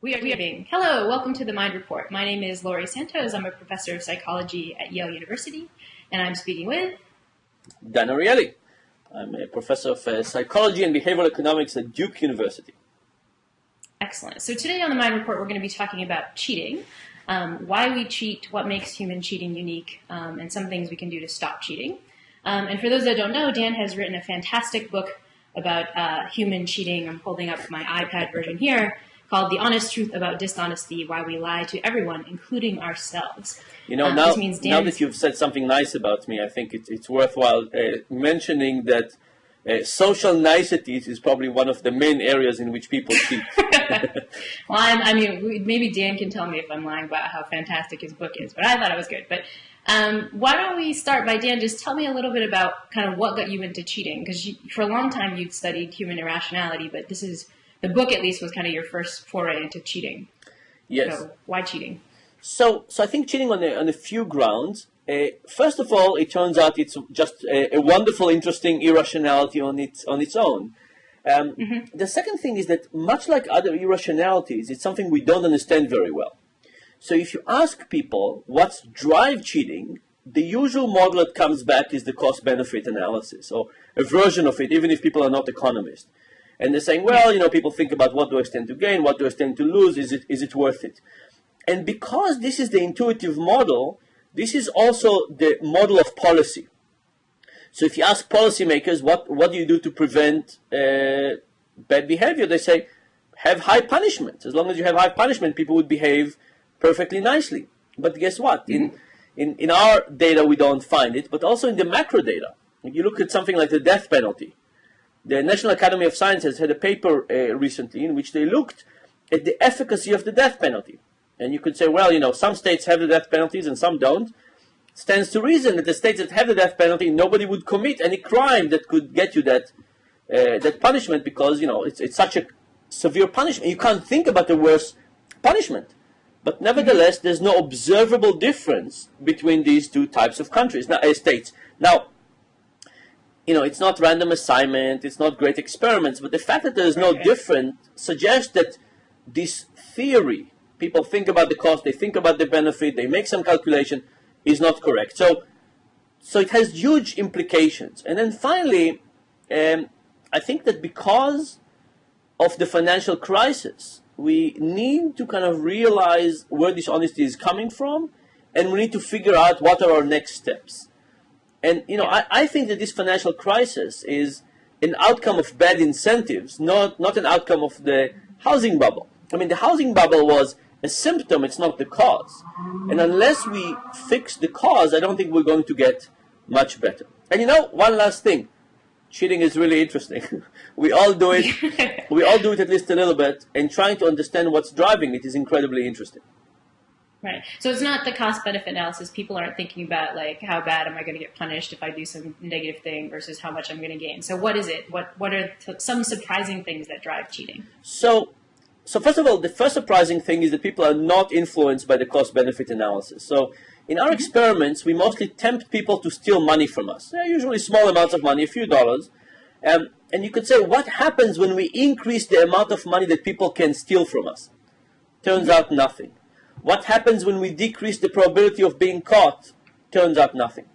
We are leaving. Hello, welcome to the Mind Report. My name is Laurie Santos. I'm a professor of psychology at Yale University, and I'm speaking with Dan Ariely. I'm a professor of psychology and behavioral economics at Duke University. Excellent. So today on the Mind Report, we're going to be talking about cheating, why we cheat, what makes human cheating unique, and some things we can do to stop cheating. And for those that don't know, Dan has written a fantastic book about human cheating. I'm holding up my iPad version here, called The Honest Truth About Dishonesty, Why We Lie to Everyone, Including Ourselves. You know, now that you've said something nice about me, I think it's worthwhile mentioning that social niceties is probably one of the main areas in which people cheat. Well, I mean, maybe Dan can tell me if I'm lying about how fantastic his book is, but I thought it was good. But why don't we start by, Dan, just tell me a little bit about kind of what got you into cheating, because for a long time you'd studied human irrationality, but this is... The book, at least, was kind of your first foray into cheating. Yes. So why cheating? So I think cheating on a few grounds. First of all, it turns out it's just a wonderful, interesting irrationality on its own. The second thing is that, much like other irrationalities, it's something we don't understand very well. So if you ask people what's drive cheating, the usual model that comes back is the cost-benefit analysis, or a version of it, even if people are not economists. And they're saying, well, you know, people think about what do I stand to gain, what do I stand to lose, is it worth it? And because this is the intuitive model, this is also the model of policy. So if you ask policymakers, what do you do to prevent bad behavior? They say, have high punishment. As long as you have high punishment, people would behave perfectly nicely. But guess what? In our data, we don't find it, but also in the macro data. If you look at something like the death penalty, the National Academy of Sciences had a paper recently in which they looked at the efficacy of the death penalty. And you could say, well, you know, some states have the death penalties and some don't. Stands to reason that the states that have the death penalty, nobody would commit any crime that could get you that punishment, because, you know, it's such a severe punishment. You can't think about a worse punishment. But nevertheless, there's no observable difference between these two types of states. Now, you know, it's not random assignment, it's not great experiments, but the fact that there is no difference suggests that this theory, people think about the cost, they think about the benefit, they make some calculation, is not correct. So it has huge implications. And then finally, I think that because of the financial crisis, we need to kind of realize where this honesty is coming from, and we need to figure out what are our next steps. And, you know, I think that this financial crisis is an outcome of bad incentives, not an outcome of the housing bubble. I mean, the housing bubble was a symptom, it's not the cause. And unless we fix the cause, I don't think we're going to get much better. And, you know, one last thing. Cheating is really interesting. We all do it. We all do it at least a little bit. And trying to understand what's driving it is incredibly interesting. Right. So it's not the cost-benefit analysis. People aren't thinking about, like, how bad am I going to get punished if I do some negative thing versus how much I'm going to gain. So what is it? What are some surprising things that drive cheating? So first of all, the first surprising thing is that people are not influenced by the cost-benefit analysis. So in our experiments, we mostly tempt people to steal money from us. They're usually small amounts of money, a few dollars. And you could say, what happens when we increase the amount of money that people can steal from us? Turns out nothing. What happens when we decrease the probability of being caught? Turns out nothing.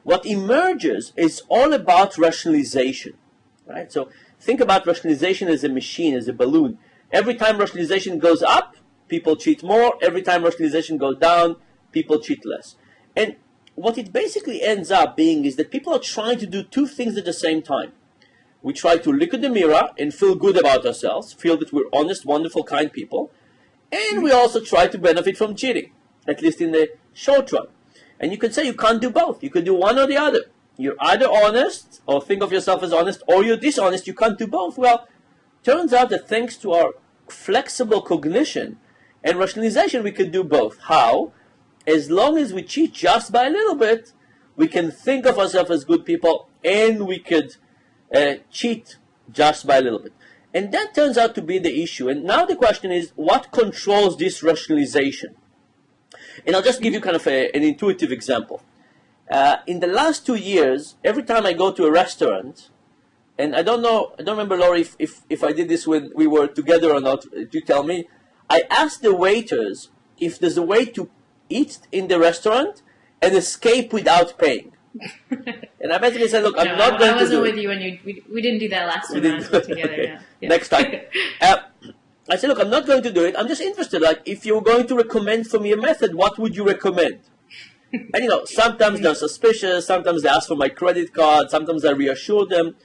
What emerges is all about rationalization, right? So think about rationalization as a machine, as a balloon. Every time rationalization goes up, people cheat more. Every time rationalization goes down, people cheat less. And what it basically ends up being is that people are trying to do two things at the same time. We try to look in the mirror and feel good about ourselves, feel that we're honest, wonderful, kind people. And we also try to benefit from cheating, at least in the short run. And you could say you can't do both. You could do one or the other. You're either honest, or think of yourself as honest, or you're dishonest. You can't do both. Well, turns out that thanks to our flexible cognition and rationalization, we can do both. How? As long as we cheat just by a little bit, we can think of ourselves as good people, and we could cheat just by a little bit. And that turns out to be the issue. And now the question is, what controls this rationalization? And I'll just give you kind of an intuitive example. In the last 2 years, every time I go to a restaurant, and I don't remember, Laurie, if I did this when we were together or not, you tell me, I asked the waiters if there's a way to eat in the restaurant and escape without paying. And I basically said, look, I'm not going to do it. I wasn't with you when we didn't do that last time we were together. Okay. No. Yeah. Next time. I said, look, I'm not going to do it. I'm just interested. Like, if you're going to recommend for me a method, what would you recommend? And, sometimes they're suspicious. Sometimes they ask for my credit card. Sometimes I reassure them.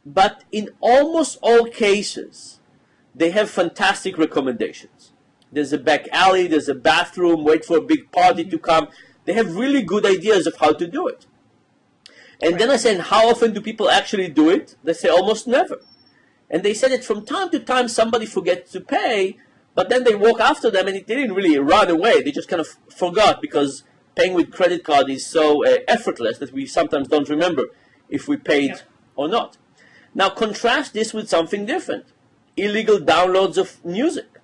But in almost all cases, they have fantastic recommendations. There's a back alley. There's a bathroom. Wait for a big party to come. They have really good ideas of how to do it. And then I said, how often do people actually do it? They say almost never. And they said that from time to time somebody forgets to pay, but then they walk after them and they didn't really run away. They just kind of forgot because paying with credit card is so effortless that we sometimes don't remember if we paid or not. Now contrast this with something different. Illegal downloads of music.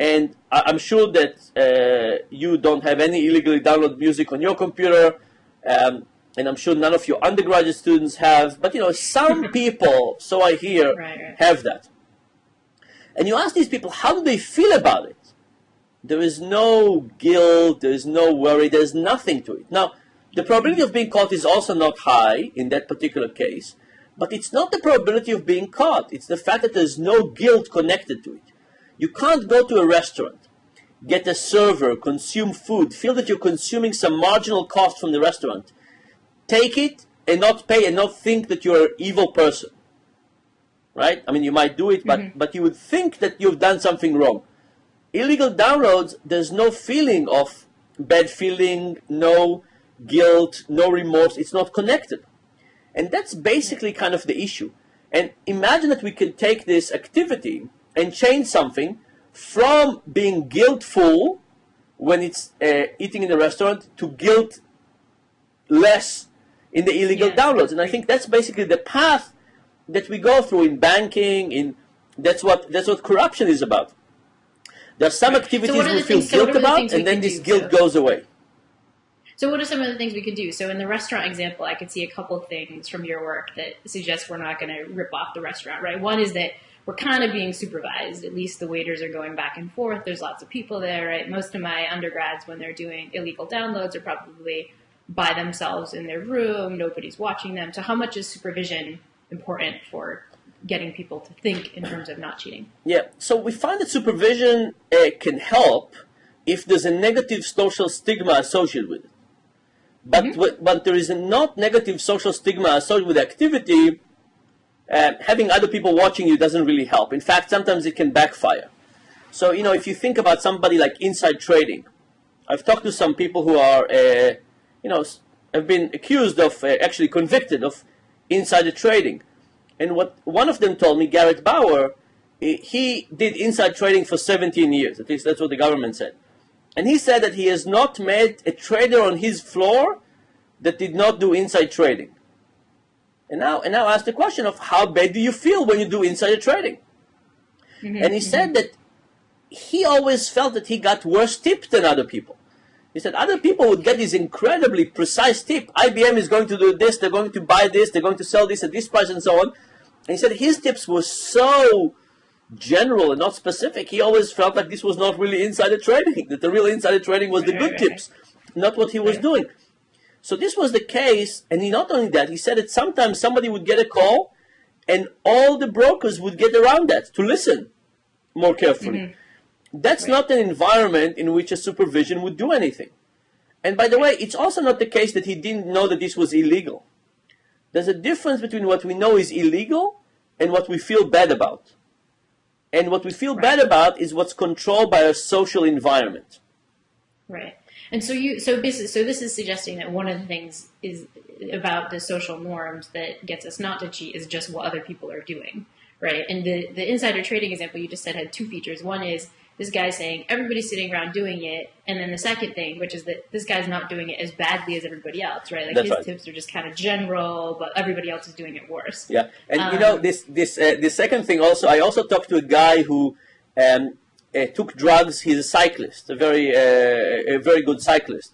And I'm sure that you don't have any illegally downloaded music on your computer. And I'm sure none of your undergraduate students have, but some people, so I hear, have that. And you ask these people, how do they feel about it? There is no guilt, there is no worry, there's nothing to it. Now, the probability of being caught is also not high in that particular case, but it's not the probability of being caught, it's the fact that there's no guilt connected to it. You can't go to a restaurant, get a server, consume food, feel that you're consuming some marginal cost from the restaurant, take it and not pay and not think that you're an evil person, right? I mean, you might do it, but you would think that you've done something wrong. Illegal downloads, there's no feeling of bad feeling, no guilt, no remorse. It's not connected. And that's basically kind of the issue. And imagine that we can take this activity and change something from being guiltful when it's eating in a restaurant to guilt less in the illegal downloads. And I think that's basically the path that we go through in banking, that's what corruption is about. There are some activities we feel guilt about, and then this guilt goes away. So what are some of the things we could do? So in the restaurant example, I could see a couple things from your work that suggest we're not going to rip off the restaurant, right? One is that we're kind of being supervised. At least the waiters are going back and forth. There's lots of people there, right? Most of my undergrads, when they're doing illegal downloads, are probably by themselves in their room, nobody's watching them. So how much is supervision important for getting people to think in terms of not cheating? Yeah, so we find that supervision can help if there's a negative social stigma associated with it. But there is a not negative social stigma associated with activity, having other people watching you doesn't really help. In fact, sometimes it can backfire. So, if you think about somebody like inside trading, I've talked to some people who are have been accused of, actually convicted of insider trading. And what one of them told me, Garrett Bauer, he did inside trading for 17 years. At least that's what the government said. And he said that he has not met a trader on his floor that did not do inside trading. And now ask the question of how bad do you feel when you do insider trading? And he said that he always felt that he got worse tips than other people. He said other people would get this incredibly precise tip. IBM is going to do this, they're going to buy this, they're going to sell this at this price and so on. And he said his tips were so general and not specific. He always felt like this was not really insider trading, that the real insider trading was the good tips, not what he was doing. So this was the case, and not only that, he said that sometimes somebody would get a call and all the brokers would get around that to listen more carefully. That's not an environment in which a supervision would do anything. And by the way, it's also not the case that he didn't know that this was illegal. There's a difference between what we know is illegal and what we feel bad about. And what we feel bad about is what's controlled by our social environment. Right. And so this is suggesting that one of the things is about the social norms that gets us not to cheat is just what other people are doing, right? And the insider trading example you just said had two features. One is this guy saying everybody's sitting around doing it, and then the second thing, which is that this guy's not doing it as badly as everybody else, right? Like his tips are just kind of general, but everybody else is doing it worse. Yeah, and this second thing also, I also talked to a guy who took drugs. He's a cyclist, a very good cyclist,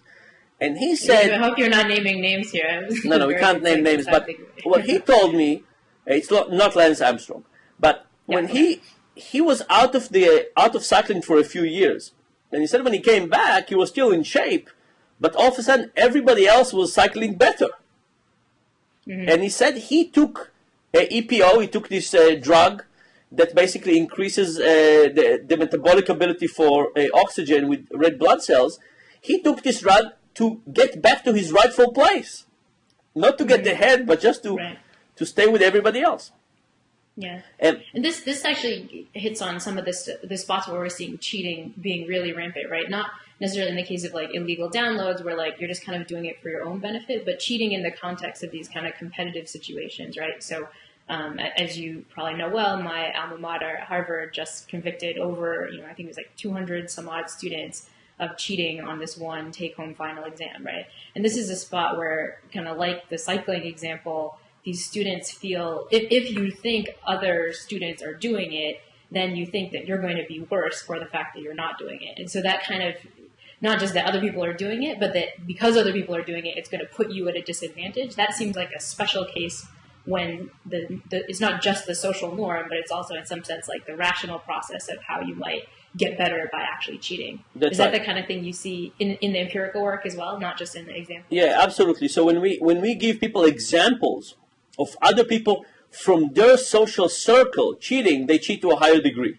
and he said, I hope you're not naming names here. No, we can't name names, but what he told me, it's not Lance Armstrong, but when he he was out of cycling for a few years. And he said when he came back, he was still in shape, but all of a sudden everybody else was cycling better. And he said he took EPO, he took this drug that basically increases the metabolic ability for oxygen with red blood cells. He took this drug to get back to his rightful place. Not to get ahead, but just to stay with everybody else. Yeah, and this actually hits on some of the spots where we're seeing cheating being really rampant, right? Not necessarily in the case of like illegal downloads where like you're just kind of doing it for your own benefit, but cheating in the context of these kind of competitive situations, right? So as you probably know well, my alma mater, Harvard, just convicted over, I think it was like 200 some odd students of cheating on this one take-home final exam, right? And this is a spot where, kind of like the cycling example, these students feel, if you think other students are doing it, then you think that you're going to be worse for the fact that you're not doing it. And so that kind of, not just that other people are doing it, but that because other people are doing it, it's going to put you at a disadvantage. That seems like a special case when it's not just the social norm, but it's also in some sense like the rational process of how you might get better by actually cheating. Is that the kind of thing you see in the empirical work as well, not just in the example? Yeah, absolutely. So when we give people examples of other people from their social circle cheating, they cheat to a higher degree.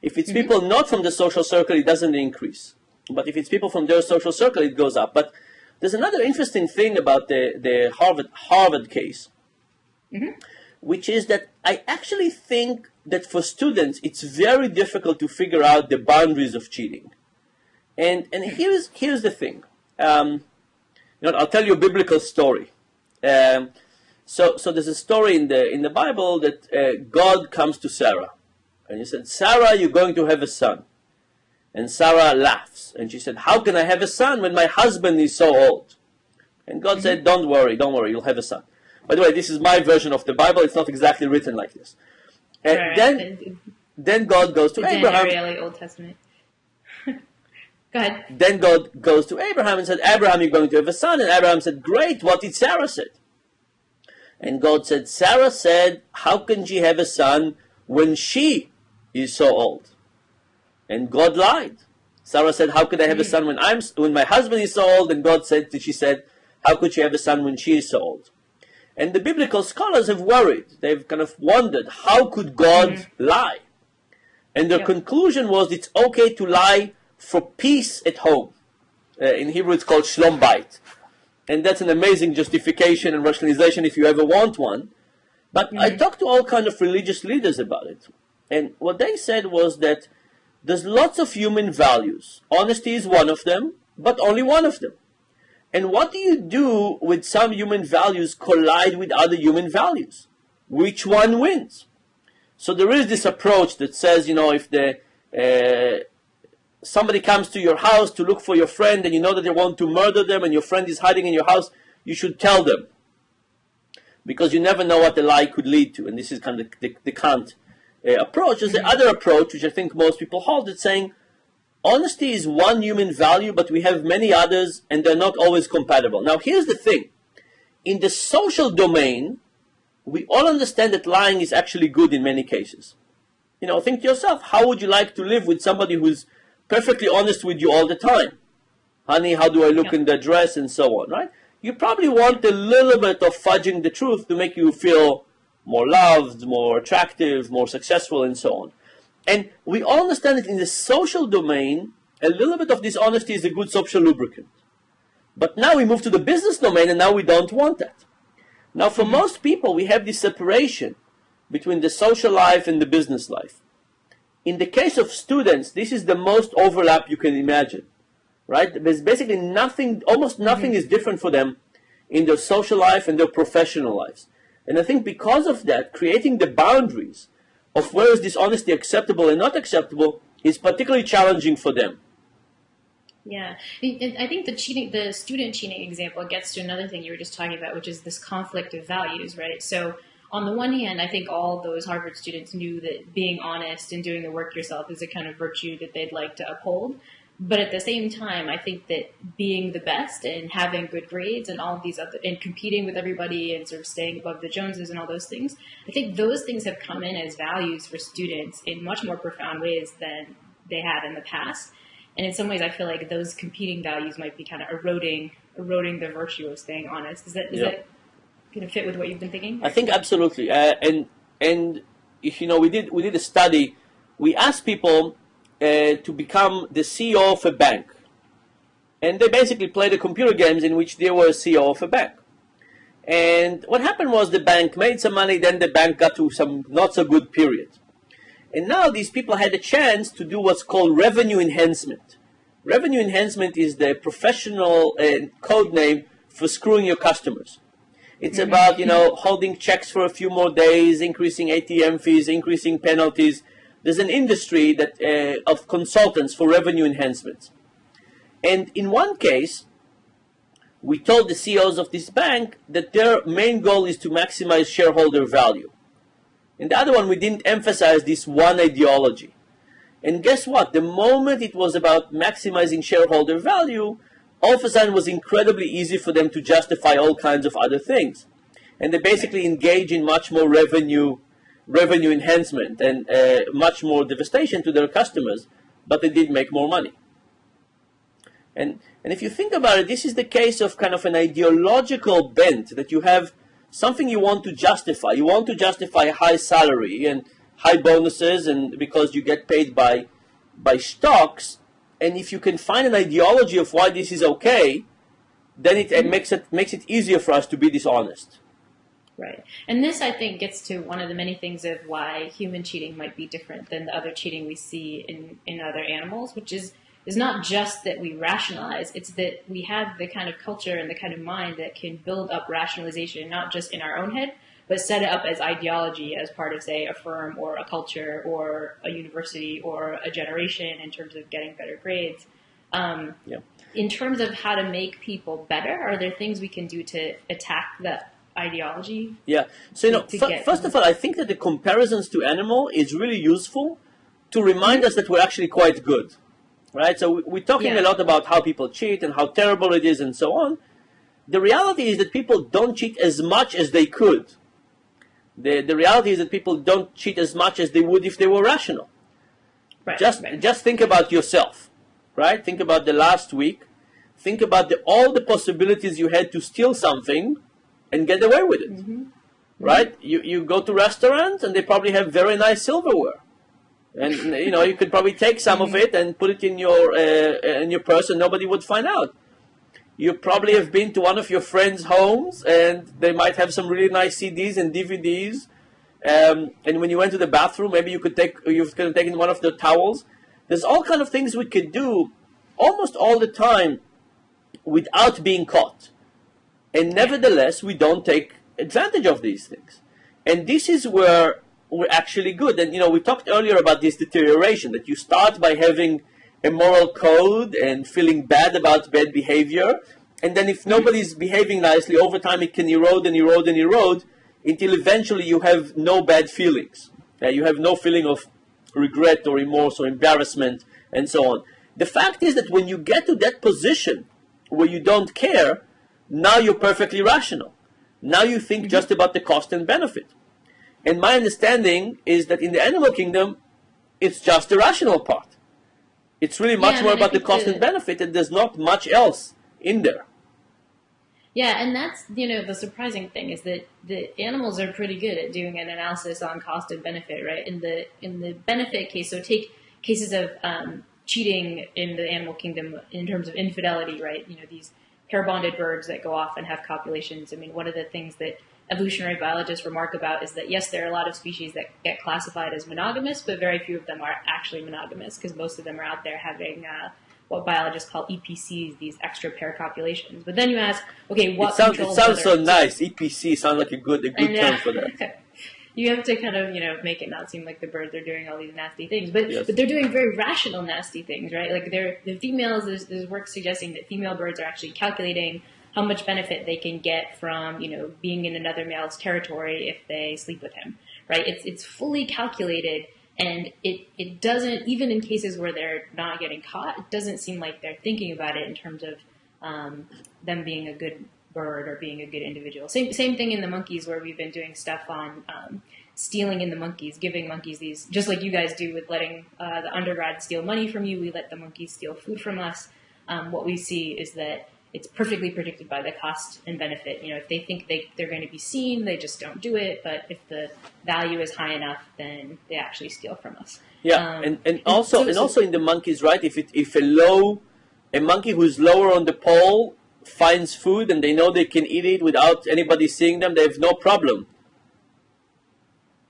If it's people not from the social circle, it doesn't increase. But if it's people from their social circle, it goes up. But there's another interesting thing about the Harvard case, which is that I actually think that for students, it's very difficult to figure out the boundaries of cheating. And here's the thing. I'll tell you a biblical story. So there's a story in the Bible that God comes to Sarah. And he said, Sarah, you're going to have a son. And Sarah laughs. And she said, how can I have a son when my husband is so old? And God said, don't worry, you'll have a son. By the way, this is my version of the Bible. It's not exactly written like this. And then God goes to Abraham. Dan Ariely, Old Testament. Go ahead. Then God goes to Abraham and said, Abraham, you're going to have a son. And Abraham said, great, what did Sarah say? And God said, Sarah said, how can she have a son when she is so old? And God lied. Sarah said, how could I have a son when my husband is so old? And God said, she said, how could she have a son when she is so old? And the biblical scholars have worried. They've kind of wondered, how could God lie? And their conclusion was, it's okay to lie for peace at home. In Hebrew, it's called shlom bayit. And that's an amazing justification and rationalization if you ever want one. But I talked to all kinds of religious leaders about it. And what they said was that there's lots of human values. Honesty is one of them, but only one of them. And what do you do when some human values collide with other human values? Which one wins? So there is this approach that says, if somebody comes to your house to look for your friend and you know that they want to murder them and your friend is hiding in your house, you should tell them. Because you never know what the lie could lead to. And this is kind of the Kant approach. There's the other approach, which I think most people hold, that's saying, honesty is one human value, but we have many others, and they're not always compatible. Now, here's the thing. In the social domain, we all understand that lying is actually good in many cases. Think to yourself, how would you like to live with somebody who's perfectly honest with you all the time? Honey, how do I look in the dress, and so on, right? You probably want a little bit of fudging the truth to make you feel more loved, more attractive, more successful, and so on. And we all understand that in the social domain, a little bit of dishonesty is a good social lubricant. But now we move to the business domain, and now we don't want that. Now, for most people, we have this separation between the social life and the business life. In the case of students, this is the most overlap you can imagine, right? There's basically nothing, almost nothing is different for them in their social life and their professional lives. And I think because of that, creating the boundaries of where is dishonesty acceptable and not acceptable is particularly challenging for them. Yeah, I think the student cheating example gets to another thing you were just talking about, which is this conflict of values, right? So on the one hand, I think all those Harvard students knew that being honest and doing the work yourself is a kind of virtue that they'd like to uphold. But at the same time, I think that being the best and having good grades and all of these other, and competing with everybody and sort of staying above the Joneses and all those things, I think those things have come in as values for students in much more profound ways than they had in the past. And in some ways, I feel like those competing values might be kind of eroding the virtue of staying honest. Is that going to fit with what you've been thinking? I think absolutely. And if we did a study. We asked people to become the CEO of a bank, and they basically played the computer games in which they were CEO of a bank. And what happened was the bank made some money, then the bank got to some not so good period. And now these people had a chance to do what's called revenue enhancement. Revenue enhancement is the professional code name for screwing your customers. It's about, holding checks for a few more days, increasing ATM fees, increasing penalties. There's an industry that of consultants for revenue enhancements. And in one case, we told the CEOs of this bank that their main goal is to maximize shareholder value. In the other one, we didn't emphasize this one ideology. And guess what? The moment it was about maximizing shareholder value, all of a sudden it was incredibly easy for them to justify all kinds of other things. And they basically engage in much more revenue enhancement and much more devastation to their customers, but they did make more money. And if you think about it, this is the case of kind of an ideological bent that you have something you want to justify. You want to justify a high salary and high bonuses, and because you get paid by stocks. And if you can find an ideology of why this is okay, then it makes it easier for us to be dishonest. Right. And this, I think, gets to one of the many things of why human cheating might be different than the other cheating we see in other animals, which is not just that we rationalize, it's that we have the kind of culture and the kind of mind that can build up rationalization, not just in our own head, but set it up as ideology as part of, say, a firm or a culture or a university or a generation in terms of getting better grades. In terms of how to make people better, are there things we can do to attack that ideology? Yeah. So, first of all, I think that the comparisons to animal is really useful to remind us that we're actually quite good, right? So we're talking a lot about how people cheat and how terrible it is and so on. The reality is that people don't cheat as much as they could. The reality is that people don't cheat as much as they would if they were rational. Right. Just think about yourself, right? Think about the last week. Think about all the possibilities you had to steal something and get away with it, right? You go to restaurants and they probably have very nice silverware, and you could probably take some of it and put it in your purse and nobody would find out. You probably have been to one of your friends' homes and they might have some really nice CDs and DVDs, and when you went to the bathroom, maybe you could have taken one of the towels. There's all kind of things we could do almost all the time without being caught. And nevertheless, we don't take advantage of these things. And this is where we're actually good. And, we talked earlier about this deterioration, that you start by having a moral code and feeling bad about bad behavior. And then if nobody's behaving nicely, over time it can erode and erode and erode until eventually you have no bad feelings. You have no feeling of regret or remorse or embarrassment and so on. The fact is that when you get to that position where you don't care, now you're perfectly rational. Now you think just about the cost and benefit. And my understanding is that in the animal kingdom, it's just the rational part. It's really much more about the cost and benefit, and there's not much else in there. Yeah, and that's, the surprising thing is that the animals are pretty good at doing an analysis on cost and benefit, right? In the benefit case, so take cases of cheating in the animal kingdom in terms of infidelity, right? These pair-bonded birds that go off and have copulations. I mean, one of the things that evolutionary biologists remark about is that, yes, there are a lot of species that get classified as monogamous, but very few of them are actually monogamous because most of them are out there having what biologists call EPCs, these extra pair copulations. But then you ask, okay, what It sounds so nice. EPC sounds like a good term for that. You have to kind of, make it not seem like the birds are doing all these nasty things. But they're doing very rational nasty things, right? Like the females, there's work suggesting that female birds are actually calculating how much benefit they can get from, being in another male's territory if they sleep with him, right? It's fully calculated And it doesn't, even in cases where they're not getting caught, it doesn't seem like they're thinking about it in terms of them being a good bird or being a good individual. Same thing in the monkeys, where we've been doing stuff on stealing in the monkeys, giving monkeys these, just like you guys do with letting the undergrad steal money from you, we let the monkeys steal food from us. What we see is that it's perfectly predicted by the cost and benefit. If they think they're going to be seen, they just don't do it. But if the value is high enough, then they actually steal from us. Yeah, and also in the monkeys, right? If a monkey who's lower on the pole finds food and they know they can eat it without anybody seeing them, they have no problem.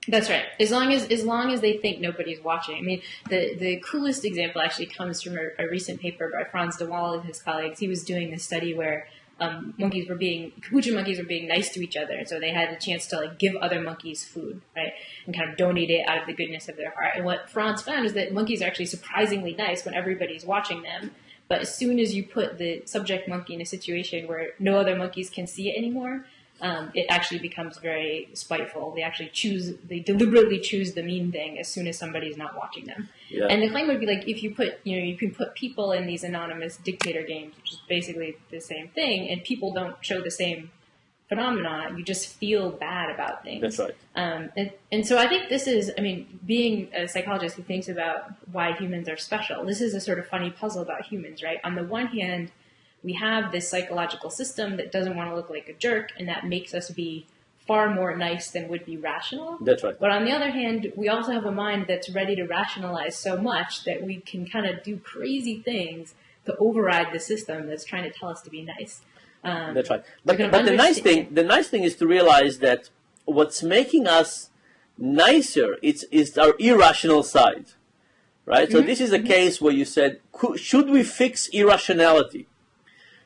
That's right. As long as they think nobody's watching. I mean, the coolest example actually comes from a recent paper by Franz de Waal and his colleagues. He was doing a study where capuchin monkeys were being nice to each other, and so they had a chance to give other monkeys food, right, and kind of donate it out of the goodness of their heart. And what Franz found is that monkeys are actually surprisingly nice when everybody's watching them. But as soon as you put the subject monkey in a situation where no other monkeys can see it anymore, it actually becomes very spiteful. They deliberately choose the mean thing as soon as somebody's not watching them. Yeah. And the claim would be like, if you can put people in these anonymous dictator games, which is basically the same thing, and people don't show the same phenomena, you just feel bad about things. That's right. And so I think this is, being a psychologist who thinks about why humans are special, this is a sort of funny puzzle about humans, right? On the one hand, we have this psychological system that doesn't want to look like a jerk, and that makes us be far more nice than would be rational. That's right. But on the other hand, we also have a mind that's ready to rationalize so much that we can kind of do crazy things to override the system that's trying to tell us to be nice. That's right. But the nice thing is to realize that what's making us nicer is our irrational side, right? So this is a case where you said, should we fix irrationality?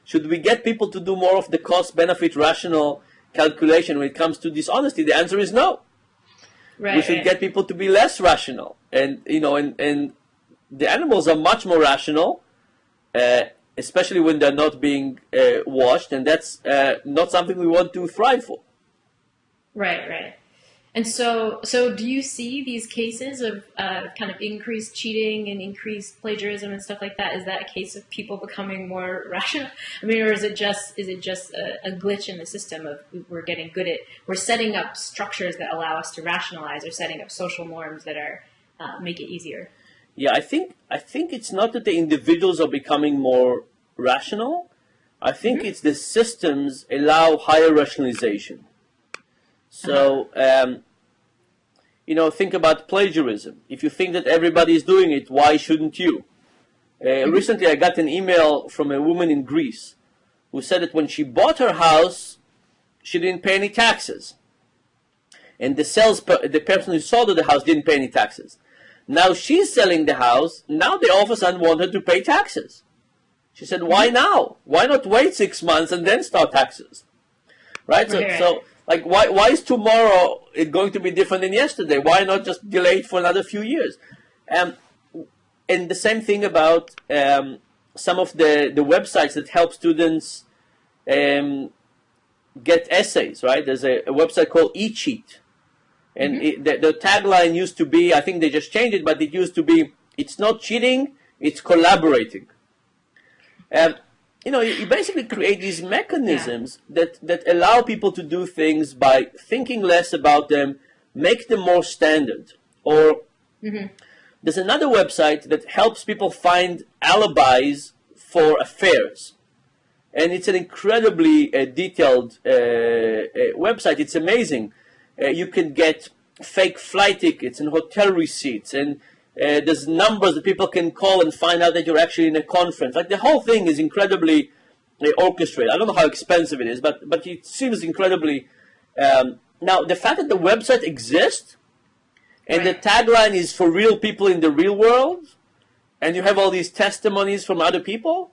Should we get people to do more of the cost-benefit rational calculation when it comes to dishonesty? The answer is no. Right, we should get people to be less rational, and and the animals are much more rational, especially when they're not being watched, and that's not something we want to thrive for. Right. And so do you see these cases of kind of increased cheating and increased plagiarism and stuff like that? Is that a case of people becoming more rational? Or is it just a glitch in the system of we're setting up structures that allow us to rationalize, or setting up social norms that are make it easier? Yeah, I think it's not that the individuals are becoming more rational. I think it's the systems allow higher rationalization. So, think about plagiarism. If you think that everybody is doing it, why shouldn't you? Recently, I got an email from a woman in Greece who said that when she bought her house, she didn't pay any taxes. And the person who sold her the house didn't pay any taxes. Now she's selling the house. Now they all of a sudden want her to pay taxes. She said, why now? Why not wait 6 months and then start taxes? Right? So why is tomorrow it going to be different than yesterday? Why not just delay it for another few years? And the same thing about some of the websites that help students get essays, right? There's a website called eCheat. And the tagline used to be, I think they just changed it, but it used to be, it's not cheating, it's collaborating. You basically create these mechanisms that allow people to do things by thinking less about them, make them more standard. Or there's another website that helps people find alibis for affairs. And it's an incredibly detailed website. It's amazing. You can get fake flight tickets and hotel receipts, and there's numbers that people can call and find out that you're actually in a conference. Like, the whole thing is incredibly orchestrated. I don't know how expensive it is, but it seems incredibly... now, the fact that the website exists and the tagline is for real people in the real world, and you have all these testimonies from other people,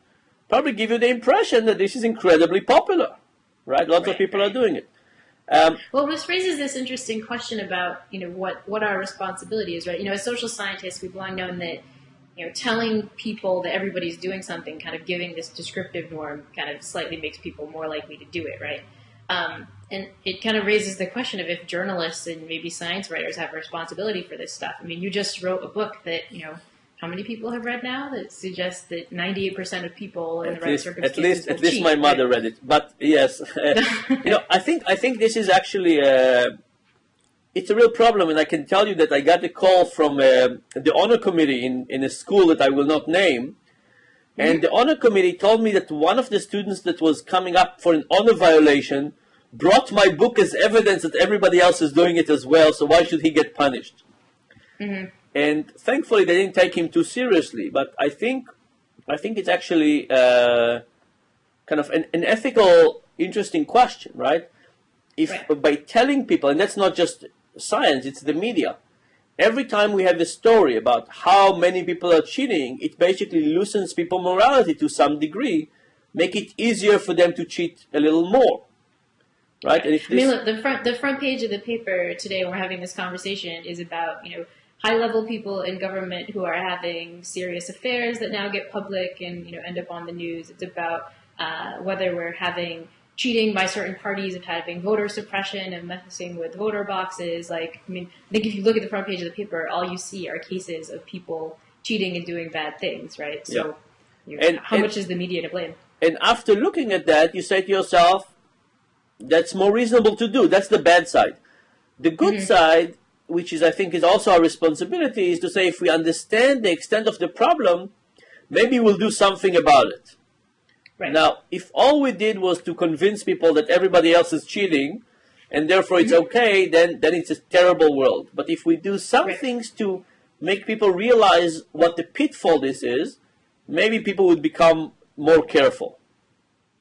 probably give you the impression that this is incredibly popular, right? Lots of people are doing it. Well, this raises this interesting question about, what our responsibility is, right? As social scientists, we've long known that, telling people that everybody's doing something, kind of giving this descriptive norm, kind of slightly makes people more likely to do it, right? And it kind of raises the question of if journalists and maybe science writers have a responsibility for this stuff. I mean, you just wrote a book that, how many people have read now that suggests that 98% of people in the right circumstances at least my mother read it. But yes, I think this is actually it's a real problem, and I can tell you that I got a call from the honor committee in a school that I will not name, and the honor committee told me that one of the students that was coming up for an honor violation brought my book as evidence that everybody else is doing it as well, so why should he get punished? And thankfully, they didn't take him too seriously. But I think it's actually kind of an ethical, interesting question, right? If by telling people, and that's not just science, it's the media. Every time we have a story about how many people are cheating, it basically loosens people's morality to some degree, make it easier for them to cheat a little more, right? And if this, look, the front page of the paper today, we're having this conversation, is about high-level people in government who are having serious affairs that now get public and end up on the news. It's about whether we're having cheating by certain parties of having voter suppression and messing with voter boxes. I think if you look at the front page of the paper, all you see are cases of people cheating and doing bad things, right? So how much is the media to blame? And after looking at that, you say to yourself, that's more reasonable to do. That's the bad side. The good side, which is I think is also our responsibility, is to say if we understand the extent of the problem, maybe we'll do something about it. Right. Now, if all we did was to convince people that everybody else is cheating, and therefore it's okay, then it's a terrible world. But if we do some things to make people realize what the pitfall this is, maybe people would become more careful.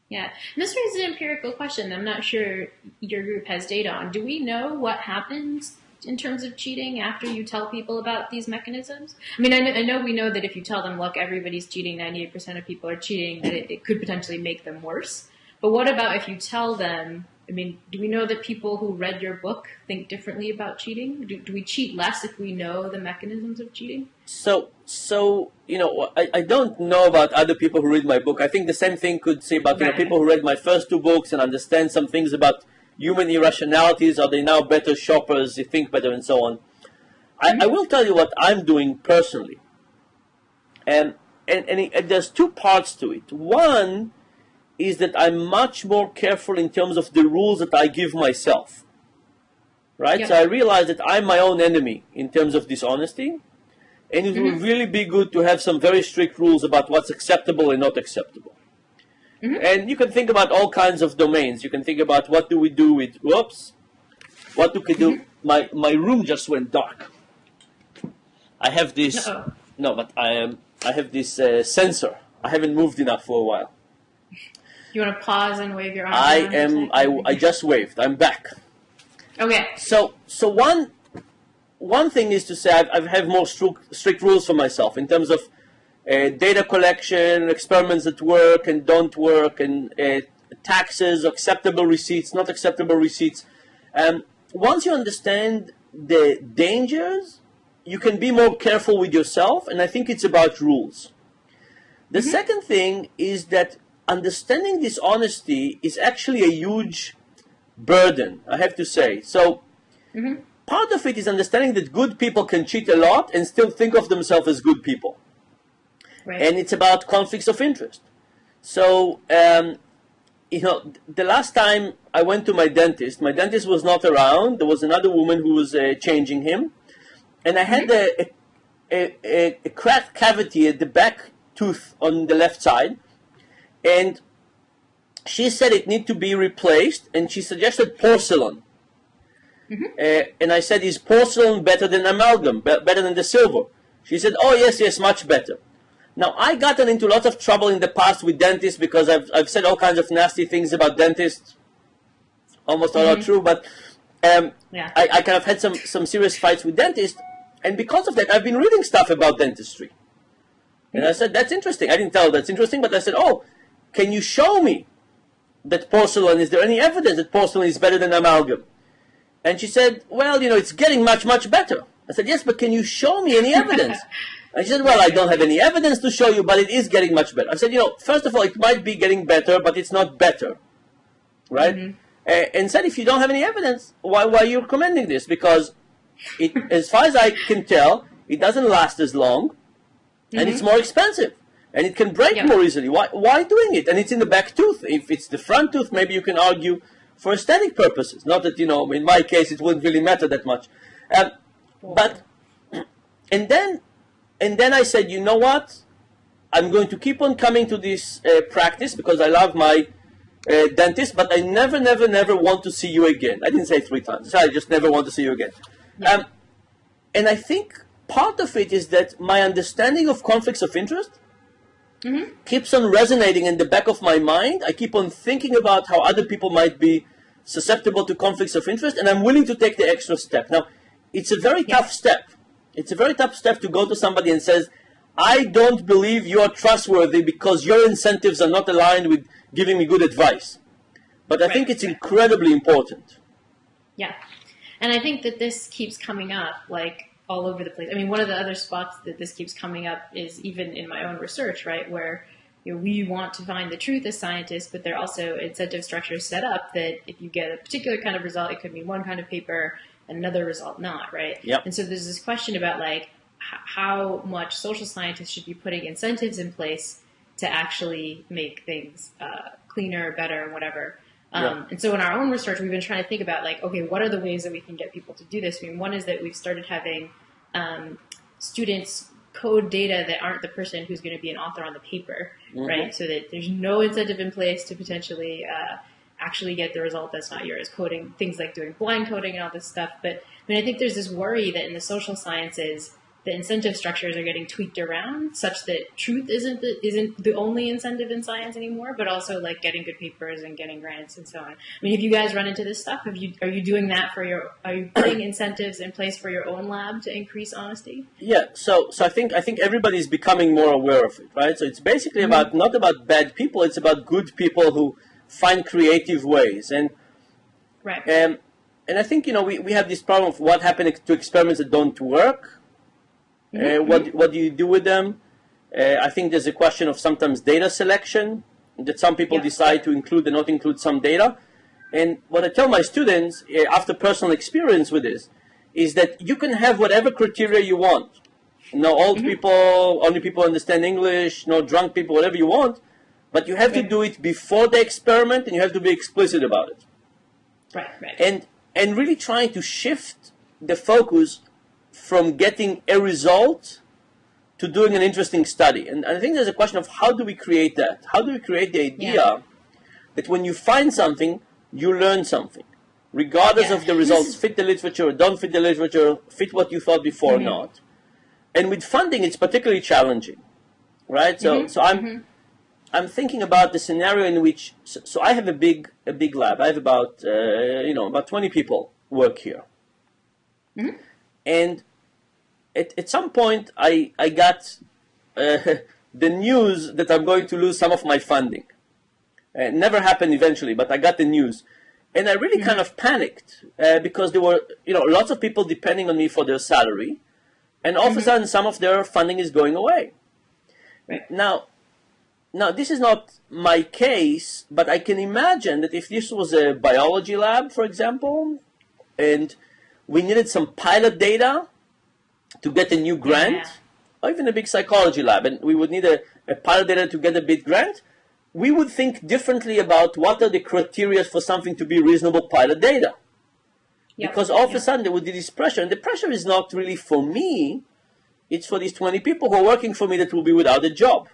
Yeah. And this raises an empirical question I'm not sure your group has data on. Do we know what happens in terms of cheating after you tell people about these mechanisms? I mean, I know we know that if you tell them, look, everybody's cheating, 98% of people are cheating, that it could potentially make them worse. But what about if you tell them, do we know that people who read your book think differently about cheating? Do we cheat less if we know the mechanisms of cheating? So I don't know about other people who read my book. I think the same thing could say about people who read my first two books and understand some things about human irrationalities. Are they now better shoppers? They think better and so on. I will tell you what I'm doing personally. And there's two parts to it. One is that I'm much more careful in terms of the rules that I give myself. Right? Yep. So I realize that I'm my own enemy in terms of dishonesty. And it would really be good to have some very strict rules about what's acceptable and not acceptable. And you can think about all kinds of domains. You can think about what do we do with, what do we do? My room just went dark. I have this, I have this sensor. I haven't moved enough for a while. You want to pause and wave your arm? I just waved. I'm back. Okay. So one thing is to say I have more strict rules for myself in terms of data collection, experiments that work and don't work, and taxes, acceptable receipts, not acceptable receipts. Once you understand the dangers, you can be more careful with yourself, and I think it's about rules. The second thing is that understanding dishonesty is actually a huge burden, I have to say. So part of it is understanding that good people can cheat a lot and still think of themselves as good people. Right. And it's about conflicts of interest. So, the last time I went to my dentist was not around. There was another woman who was changing him. And I had a cracked cavity at the back tooth on the left side. And she said it needed to be replaced. And she suggested porcelain. And I said, is porcelain better than amalgam, better than the silver? She said, oh, yes, much better. Now, I gotten into lots of trouble in the past with dentists because I've said all kinds of nasty things about dentists. Almost all are true, but I kind of had some serious fights with dentists. And because of that, I've been reading stuff about dentistry. And I said, that's interesting. I didn't tell her that's interesting, but I said, can you show me that porcelain, is there any evidence that porcelain is better than amalgam? And she said, well, it's getting much, much better. I said, yes, but can you show me any evidence? And she said, well, I don't have any evidence to show you, but it is getting much better. I said, first of all, it might be getting better, but it's not better, right? and said, if you don't have any evidence, why are you recommending this? Because as far as I can tell, it doesn't last as long, and it's more expensive, and it can break more easily. Why doing it? And it's in the back tooth. If it's the front tooth, maybe you can argue for aesthetic purposes. Not that, in my case, it wouldn't really matter that much. But and then I said, you know what? I'm going to keep on coming to this practice because I love my dentist, but I never want to see you again. I didn't say 3 times. I just never want to see you again. And I think part of it is that my understanding of conflicts of interest keeps on resonating in the back of my mind. I keep on thinking about how other people might be susceptible to conflicts of interest, and I'm willing to take the extra step. Now, it's a very tough step. It's a very tough step to go to somebody and says, I don't believe you are trustworthy because your incentives are not aligned with giving me good advice. But I think it's incredibly important. Yeah. And I think that this keeps coming up, like, all over the place. I mean, one of the other spots that this keeps coming up is even in my own research, right, where we want to find the truth as scientists, but there are also incentive structures set up that if you get a particular kind of result, it could mean one kind of paper, and another result not, right? Yep. And so there's this question about, like, how much social scientists should be putting incentives in place to actually make things cleaner, better, whatever. And so in our own research, we've been trying to think about, like, okay, what are the ways that we can get people to do this? I mean, one is that we've started having students code data that aren't the person who's going to be an author on the paper, right? So that there's no incentive in place to potentially actually get the result that's not yours. Coding, things like doing blind coding and all this stuff. But I mean, I think there's this worry that in the social sciences, the incentive structures are getting tweaked around such that truth isn't the only incentive in science anymore, but also, like, getting good papers and getting grants and so on. I mean, have you guys run into this stuff? Are you doing that are you putting incentives in place for your own lab to increase honesty? Yeah, so I think everybody's becoming more aware of it, right? So it's basically not about bad people, it's about good people who find creative ways. And and I think, we have this problem of what happened to experiments that don't work. What do you do with them? I think there's a question of sometimes data selection, that some people decide to include and not include some data. And what I tell my students, after personal experience with this, is that you can have whatever criteria you want. No old people, only people understand English, no drunk people, whatever you want. But you have to do it before the experiment, and you have to be explicit about it. Right. And really trying to shift the focus from getting a result to doing an interesting study. And I think there's a question of how do we create that? How do we create the idea that when you find something, you learn something, regardless of the results, fit the literature or don't fit the literature, fit what you thought before or not. And with funding, it's particularly challenging, right? So I'm thinking about the scenario in which, so I have a big lab. I have about 20 people work here. And at some point, I got the news that I'm going to lose some of my funding. It never happened eventually, but I got the news. And I really kind of panicked because there were lots of people depending on me for their salary. And all of a sudden, some of their funding is going away. Now, this is not my case, but I can imagine that if this was a biology lab, for example, and we needed some pilot data to get a new grant, or even a big psychology lab, and we would need a pilot data to get a big grant, we would think differently about what are the criteria for something to be reasonable pilot data. Because all of a sudden there would be this pressure, and the pressure is not really for me, it's for these 20 people who are working for me that will be without a job.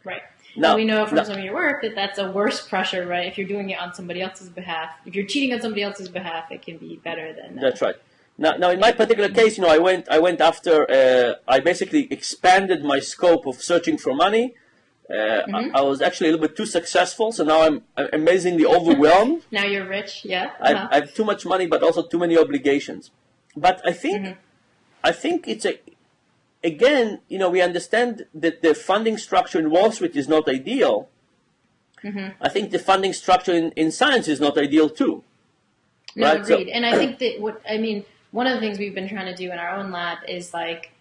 Right. Now, we know from some of your work that that's a worse pressure, right? If you're doing it on somebody else's behalf, if you're cheating on somebody else's behalf, it can be better than that. That's right. Now, in my particular case, I went after, I basically expanded my scope of searching for money. I was actually a little bit too successful, so now I'm amazingly overwhelmed. Now you're rich, I have too much money, but also too many obligations. But I think it's again, we understand that the funding structure in Wall Street is not ideal. I think the funding structure in science is not ideal too. No, right? Agreed. And I think that one of the things we've been trying to do in our own lab is like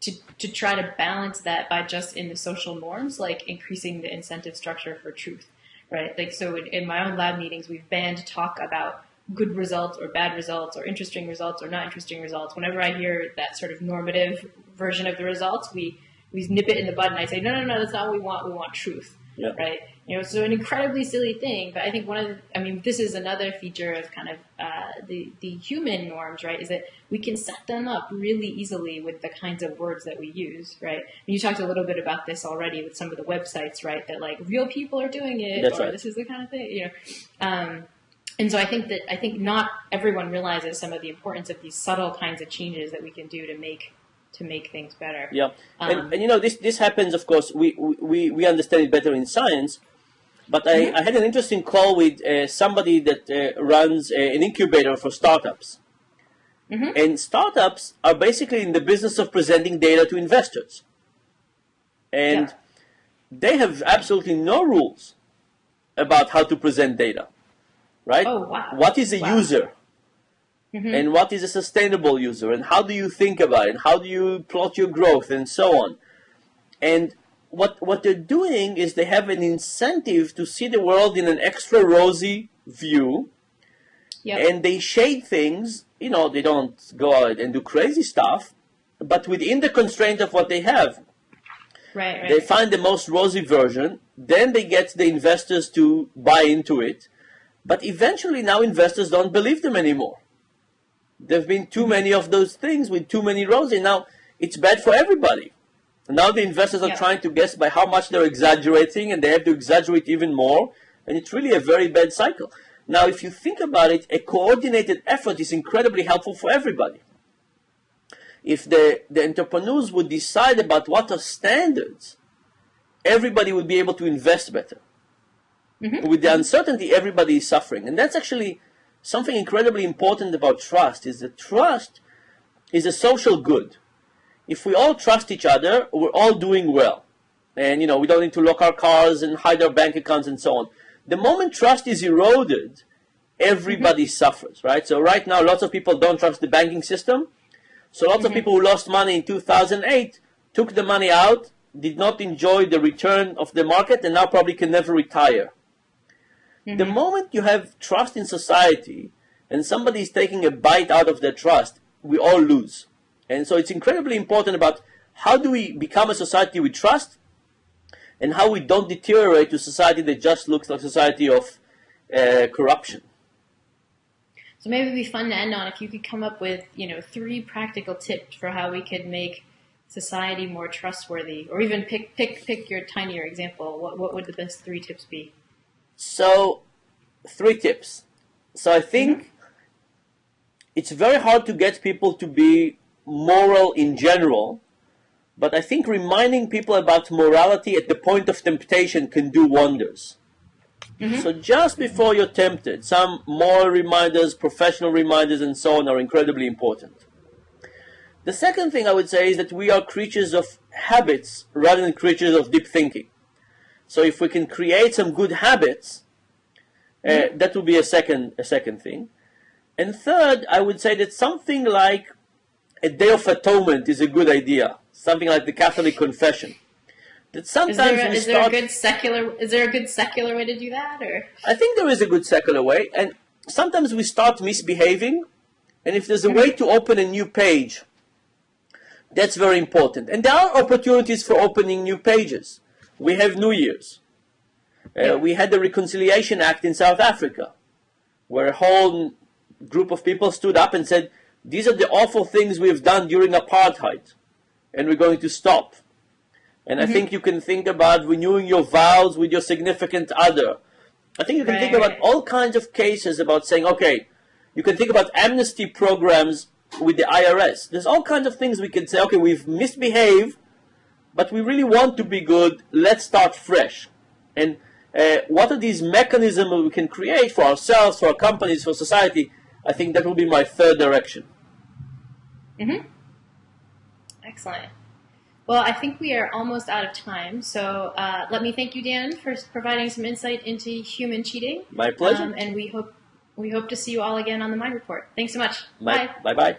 to try to balance that by just in the social norms, like increasing the incentive structure for truth, right? Like, so in my own lab meetings, we've banned talk about good results or bad results or interesting results or not interesting results. Whenever I hear that sort of normative version of the results, we nip it in the bud, and I say, no, that's not what we want. We want truth, right? So an incredibly silly thing, but I think this is another feature of kind of the human norms, right? Is that we can set them up really easily with the kinds of words that we use, right? And you talked a little bit about this already with some of the websites, right? That like real people are doing it, That's or right. this is the kind of thing, And so I think not everyone realizes some of the importance of these subtle kinds of changes that we can do to make things better. Yeah, and this happens. Of course, we understand it better in science. But I had an interesting call with somebody that runs an incubator for startups. And startups are basically in the business of presenting data to investors. And they have absolutely no rules about how to present data, right? Oh, wow. What is a user? And what is a sustainable user? And how do you think about it? How do you plot your growth and so on? And what they're doing is they have an incentive to see the world in an extra rosy view, and they shade things. They don't go out and do crazy stuff, but within the constraint of what they have. Right. They find the most rosy version, then they get the investors to buy into it, but eventually now investors don't believe them anymore. There have been too many of those things with too many rosy. Now it's bad for everybody. Now the investors are trying to guess by how much they're exaggerating, and they have to exaggerate even more, and it's really a very bad cycle. Now, if you think about it, a coordinated effort is incredibly helpful for everybody. If the entrepreneurs would decide about what are standards, everybody would be able to invest better. With the uncertainty, everybody is suffering. And that's actually something incredibly important about trust, is that trust is a social good. If we all trust each other, we're all doing well. And, we don't need to lock our cars and hide our bank accounts and so on. The moment trust is eroded, everybody suffers, right? So right now, lots of people don't trust the banking system. So lots of people who lost money in 2008 took the money out, did not enjoy the return of the market, and now probably can never retire. The moment you have trust in society and somebody is taking a bite out of their trust, we all lose. And so it's incredibly important about how do we become a society we trust, and how we don't deteriorate to a society that just looks like a society of corruption. So maybe it'd be fun to end on if you could come up with 3 practical tips for how we could make society more trustworthy, or even pick your tinier example. What would the best 3 tips be? So 3 tips. So I think it's very hard to get people to be moral in general, but I think reminding people about morality at the point of temptation can do wonders. So just before you're tempted, some moral reminders, professional reminders, and so on are incredibly important. The second thing I would say is that we are creatures of habits rather than creatures of deep thinking. So if we can create some good habits, that would be a second thing. And third, I would say that something like a Day of Atonement is a good idea. Something like the Catholic Confession. That sometimes is there a good secular way to do that, or? I think there is a good secular way, and sometimes we start misbehaving, and if there's a way to open a new page, that's very important. And there are opportunities for opening new pages. We have New Year's. We had the Reconciliation Act in South Africa, where a whole group of people stood up and said, these are the awful things we've done during apartheid, and we're going to stop. And I think you can think about renewing your vows with your significant other. I think you can think about all kinds of cases about saying, okay, you can think about amnesty programs with the IRS. There's all kinds of things we can say, okay, we've misbehaved, but we really want to be good. Let's start fresh. And what are these mechanisms we can create for ourselves, for our companies, for society? I think that will be my third direction. Excellent. Well, I think we are almost out of time, so let me thank you, Dan, for providing some insight into human cheating. My pleasure. And we hope to see you all again on the Mind Report. Thanks so much. Bye. Bye-bye.